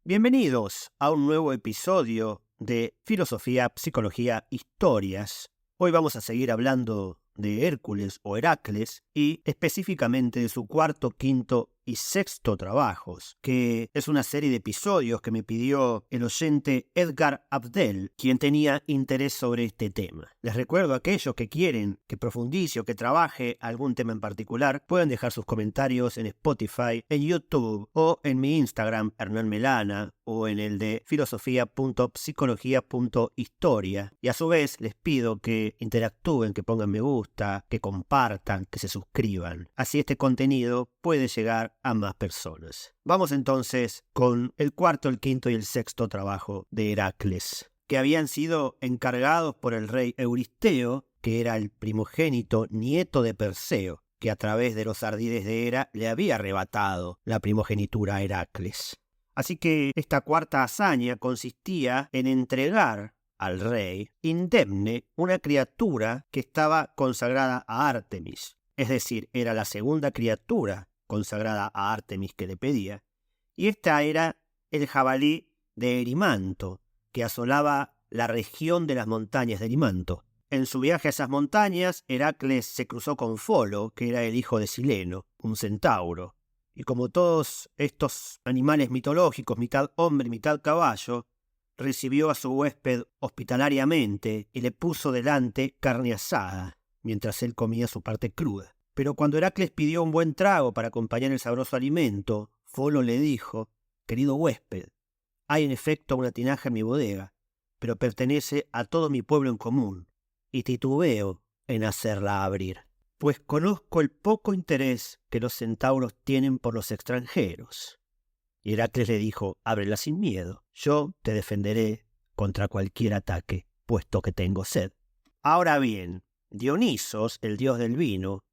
Bienvenidos a un nuevo episodio de Filosofía, Psicología, Historias. Hoy vamos a seguir hablando de Hércules o Heracles y específicamente de su cuarto, quinto y sexto trabajos, que es una serie de episodios que me pidió el oyente Edgar Abdel, quien tenía interés sobre este tema. Les recuerdo a aquellos que quieren que profundice o que trabaje algún tema en particular, pueden dejar sus comentarios en Spotify, en YouTube o en mi Instagram, Hernán Melana, o en el de filosofía.psicología.historia. Y a su vez les pido que interactúen, que pongan me gusta, que compartan, que se suscriban. Así este contenido puede llegar a más personas. Vamos entonces con el cuarto, el quinto y el sexto trabajo de Heracles, que habían sido encargados por el rey Euristeo, que era el primogénito nieto de Perseo, que a través de los ardides de Hera le había arrebatado la primogenitura a Heracles. Así que esta cuarta hazaña consistía en entregar al rey indemne una criatura que estaba consagrada a Ártemis. Es decir, era la segunda criatura consagrada a Ártemis que le pedía. Y esta era el jabalí de Erimanto, que asolaba la región de las montañas de Erimanto. En su viaje a esas montañas, Heracles se cruzó con Folo, que era el hijo de Sileno, un centauro. Y como todos estos animales mitológicos, mitad hombre, mitad caballo, recibió a su huésped hospitalariamente y le puso delante carne asada, mientras él comía su parte cruda. Pero cuando Heracles pidió un buen trago para acompañar el sabroso alimento, Folo le dijo: «Querido huésped, hay en efecto una tinaja en mi bodega, pero pertenece a todo mi pueblo en común, y titubeo en hacerla abrir, pues conozco el poco interés que los centauros tienen por los extranjeros». Y Heracles le dijo: «Ábrela sin miedo, yo te defenderé contra cualquier ataque, puesto que tengo sed». Ahora bien, Dionisos, el dios del vino,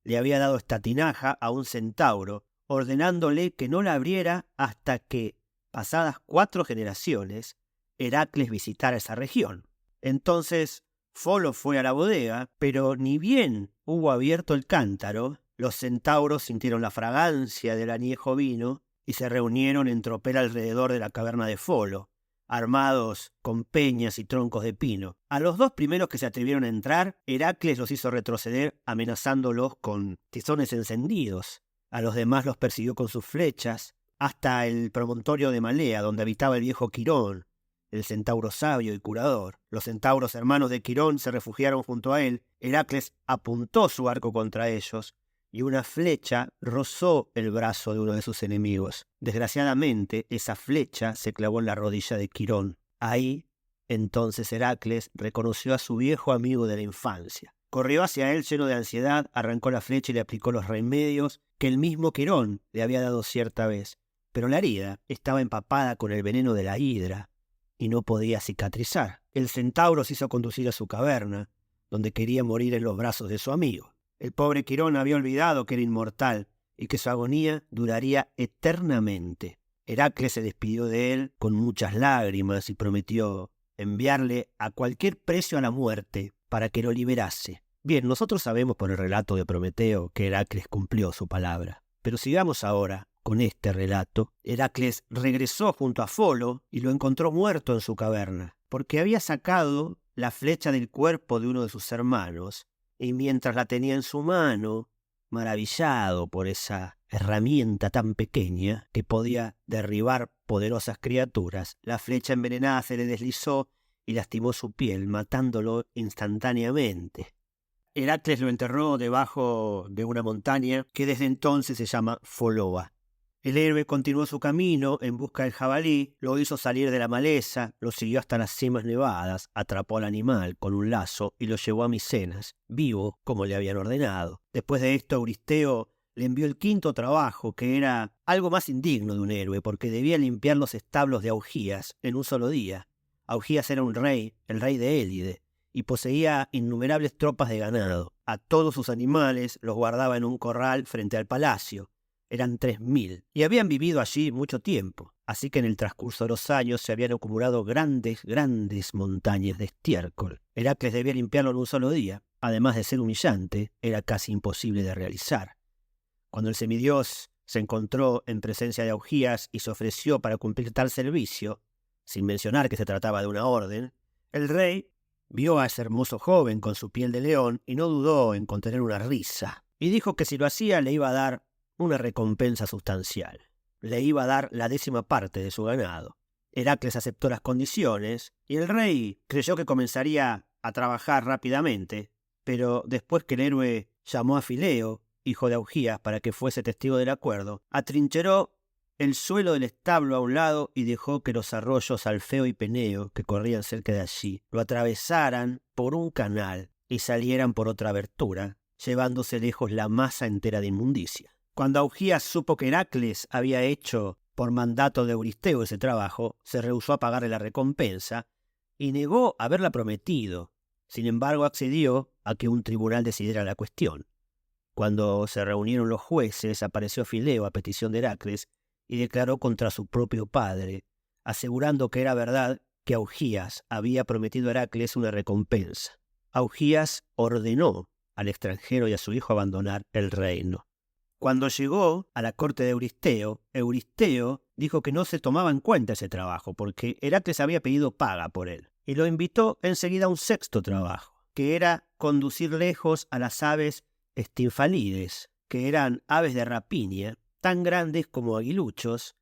le había dado esta tinaja a un centauro, ordenándole que no la abriera hasta que, pasadas 4 generaciones, Heracles visitara esa región. Entonces Folo fue a la bodega, pero ni bien hubo abierto el cántaro, los centauros sintieron la fragancia del añejo vino y se reunieron en tropel alrededor de la caverna de Folo, armados con peñas y troncos de pino. A los 2 primeros que se atrevieron a entrar, Heracles los hizo retroceder amenazándolos con tizones encendidos. A los demás los persiguió con sus flechas, hasta el promontorio de Malea, donde habitaba el viejo Quirón, el centauro sabio y curador. Los centauros hermanos de Quirón se refugiaron junto a él. Heracles apuntó su arco contra ellos, y una flecha rozó el brazo de uno de sus enemigos. Desgraciadamente, esa flecha se clavó en la rodilla de Quirón. Ahí, entonces Heracles reconoció a su viejo amigo de la infancia. Corrió hacia él lleno de ansiedad, arrancó la flecha y le aplicó los remedios que el mismo Quirón le había dado cierta vez. Pero la herida estaba empapada con el veneno de la hidra y no podía cicatrizar. El centauro se hizo conducir a su caverna, donde quería morir en los brazos de su amigo. El pobre Quirón había olvidado que era inmortal y que su agonía duraría eternamente. Heracles se despidió de él con muchas lágrimas y prometió enviarle a cualquier precio a la muerte para que lo liberase. Bien, nosotros sabemos por el relato de Prometeo que Heracles cumplió su palabra. Pero sigamos ahora con este relato. Heracles regresó junto a Folo y lo encontró muerto en su caverna, porque había sacado la flecha del cuerpo de uno de sus hermanos, y mientras la tenía en su mano, maravillado por esa herramienta tan pequeña que podía derribar poderosas criaturas, la flecha envenenada se le deslizó y lastimó su piel, matándolo instantáneamente. Heracles lo enterró debajo de una montaña que desde entonces se llama Foloa. El héroe continuó su camino en busca del jabalí, lo hizo salir de la maleza, lo siguió hasta las cimas nevadas, atrapó al animal con un lazo y lo llevó a Micenas, vivo como le habían ordenado. Después de esto, Euristeo le envió el quinto trabajo, que era algo más indigno de un héroe, porque debía limpiar los establos de Augías en un solo día. Augías era un rey, el rey de Élide, y poseía innumerables tropas de ganado. A todos sus animales los guardaba en un corral frente al palacio. Eran 3000, y habían vivido allí mucho tiempo, así que en el transcurso de los años se habían acumulado grandes montañas de estiércol. Heracles debía limpiarlo en un solo día. Además de ser humillante, era casi imposible de realizar. Cuando el semidios se encontró en presencia de Augías y se ofreció para cumplir tal servicio, sin mencionar que se trataba de una orden, el rey vio a ese hermoso joven con su piel de león y no dudó en contener una risa, y dijo que si lo hacía le iba a dar una recompensa sustancial. Le iba a dar la 10ª parte de su ganado. Heracles aceptó las condiciones y el rey creyó que comenzaría a trabajar rápidamente, pero después que el héroe llamó a Fileo, hijo de Augías, para que fuese testigo del acuerdo, atrincheró el suelo del establo a un lado y dejó que los arroyos Alfeo y Peneo, que corrían cerca de allí, lo atravesaran por un canal y salieran por otra abertura, llevándose lejos la masa entera de inmundicia. Cuando Augías supo que Heracles había hecho por mandato de Euristeo ese trabajo, se rehusó a pagarle la recompensa y negó haberla prometido. Sin embargo, accedió a que un tribunal decidiera la cuestión. Cuando se reunieron los jueces, apareció Fileo a petición de Heracles y declaró contra su propio padre, asegurando que era verdad que Augías había prometido a Heracles una recompensa. Augías ordenó al extranjero y a su hijo abandonar el reino. Cuando llegó a la corte de Euristeo, Euristeo dijo que no se tomaba en cuenta ese trabajo porque Heracles había pedido paga por él y lo invitó enseguida a un 6º trabajo, que era conducir lejos a las aves estinfalides, que eran aves de rapiña, tan grandes como aguiluchos,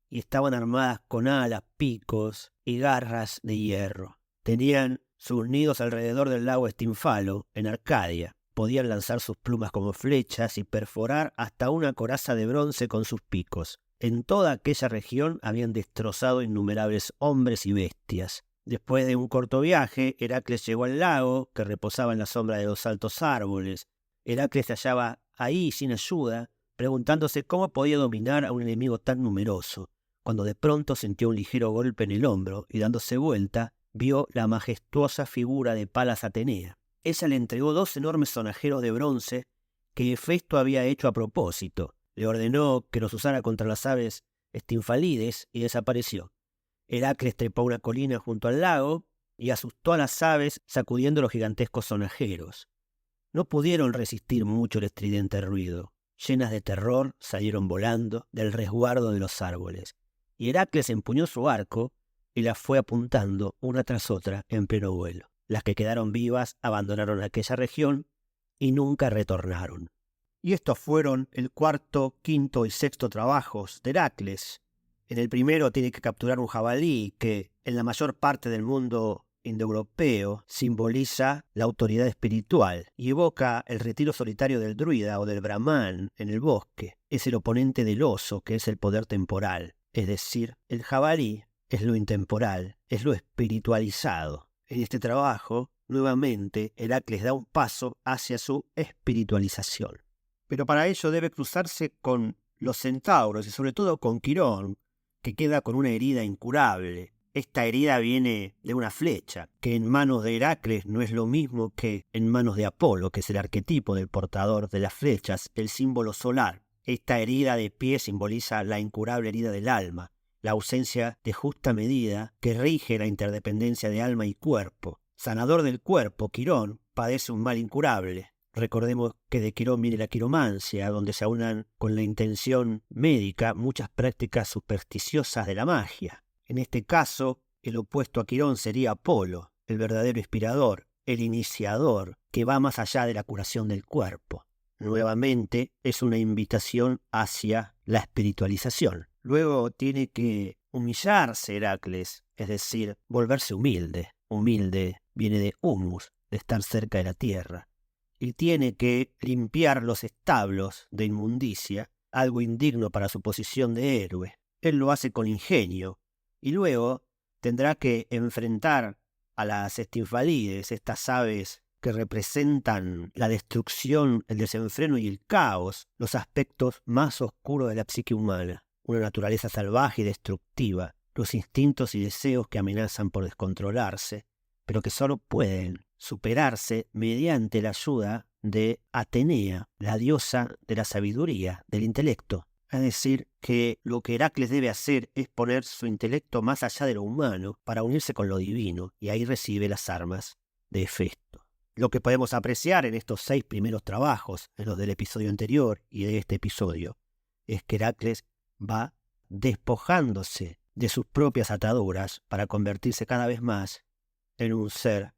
y estaban armadas con alas, picos y garras de hierro. Tenían sus nidos alrededor del lago Estinfalo, en Arcadia. Podían lanzar sus plumas como flechas y perforar hasta una coraza de bronce con sus picos. En toda aquella región habían destrozado innumerables hombres y bestias. Después de un corto viaje, Heracles llegó al lago, que reposaba en la sombra de 2 altos árboles. Heracles se hallaba ahí sin ayuda, preguntándose cómo podía dominar a un enemigo tan numeroso, cuando de pronto sintió un ligero golpe en el hombro y dándose vuelta, vio la majestuosa figura de Palas Atenea. Ella le entregó 2 enormes sonajeros de bronce que Hefesto había hecho a propósito. Le ordenó que los usara contra las aves estinfalides y desapareció. Heracles trepó a una colina junto al lago y asustó a las aves sacudiendo los gigantescos sonajeros. No pudieron resistir mucho el estridente ruido. Llenas de terror, salieron volando del resguardo de los árboles. Y Heracles empuñó su arco y las fue apuntando una tras otra en pleno vuelo. Las que quedaron vivas abandonaron aquella región y nunca retornaron. Y estos fueron el 4., 5. y 6. trabajos de Heracles. En el primero tiene que capturar un jabalí que en la mayor parte del mundo indoeuropeo simboliza la autoridad espiritual y evoca el retiro solitario del druida o del brahman en el bosque. Es el oponente del oso, que es el poder temporal. Es decir, el jabalí es lo intemporal, es lo espiritualizado. En este trabajo, nuevamente, Heracles da un paso hacia su espiritualización. Pero para ello debe cruzarse con los centauros y sobre todo con Quirón, que queda con una herida incurable. Esta herida viene de una flecha, que en manos de Heracles no es lo mismo que en manos de Apolo, que es el arquetipo del portador de las flechas, el símbolo solar. Esta herida de pie simboliza la incurable herida del alma, la ausencia de justa medida que rige la interdependencia de alma y cuerpo. Sanador del cuerpo, Quirón padece un mal incurable. Recordemos que de Quirón viene la quiromancia, donde se aunan con la intención médica muchas prácticas supersticiosas de la magia. En este caso, el opuesto a Quirón sería Apolo, el verdadero inspirador, el iniciador, que va más allá de la curación del cuerpo. Nuevamente, es una invitación hacia la espiritualización. Luego tiene que humillarse Heracles, es decir, volverse humilde. Humilde viene de humus, de estar cerca de la tierra. Y tiene que limpiar los establos de inmundicia, algo indigno para su posición de héroe. Él lo hace con ingenio. Y luego tendrá que enfrentar a las estinfalides, estas aves que representan la destrucción, el desenfreno y el caos, los aspectos más oscuros de la psique humana. Una naturaleza salvaje y destructiva, los instintos y deseos que amenazan por descontrolarse, pero que solo pueden superarse mediante la ayuda de Atenea, la diosa de la sabiduría, del intelecto. Es decir, que lo que Heracles debe hacer es poner su intelecto más allá de lo humano para unirse con lo divino, y ahí recibe las armas de Hefesto. Lo que podemos apreciar en estos 6 primeros trabajos, en los del episodio anterior y de este episodio, es que Heracles va despojándose de sus propias ataduras para convertirse cada vez más en un ser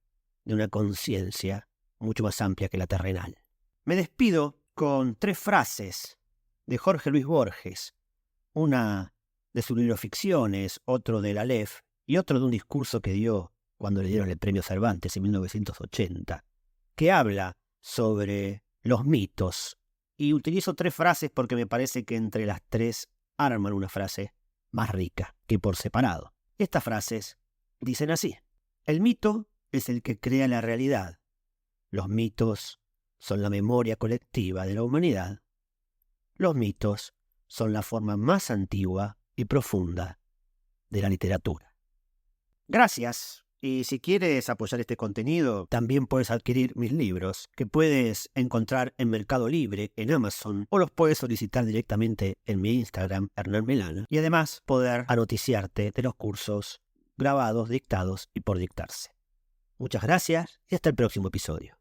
de una conciencia mucho más amplia que la terrenal. Me despido con 3 frases de Jorge Luis Borges, una de su libro Ficciones, otro del Aleph y otro de un discurso que dio cuando le dieron el premio Cervantes en 1980, que habla sobre los mitos. Y utilizo 3 frases porque me parece que entre las 3 arman una frase más rica que por separado. Estas frases dicen así: el mito es el que crea la realidad. Los mitos son la memoria colectiva de la humanidad. Los mitos son la forma más antigua y profunda de la literatura. Gracias. Y si quieres apoyar este contenido, también puedes adquirir mis libros, que puedes encontrar en Mercado Libre, en Amazon, o los puedes solicitar directamente en mi Instagram, Hernán Melana, y además poder anoticiarte de los cursos grabados, dictados y por dictarse. Muchas gracias y hasta el próximo episodio.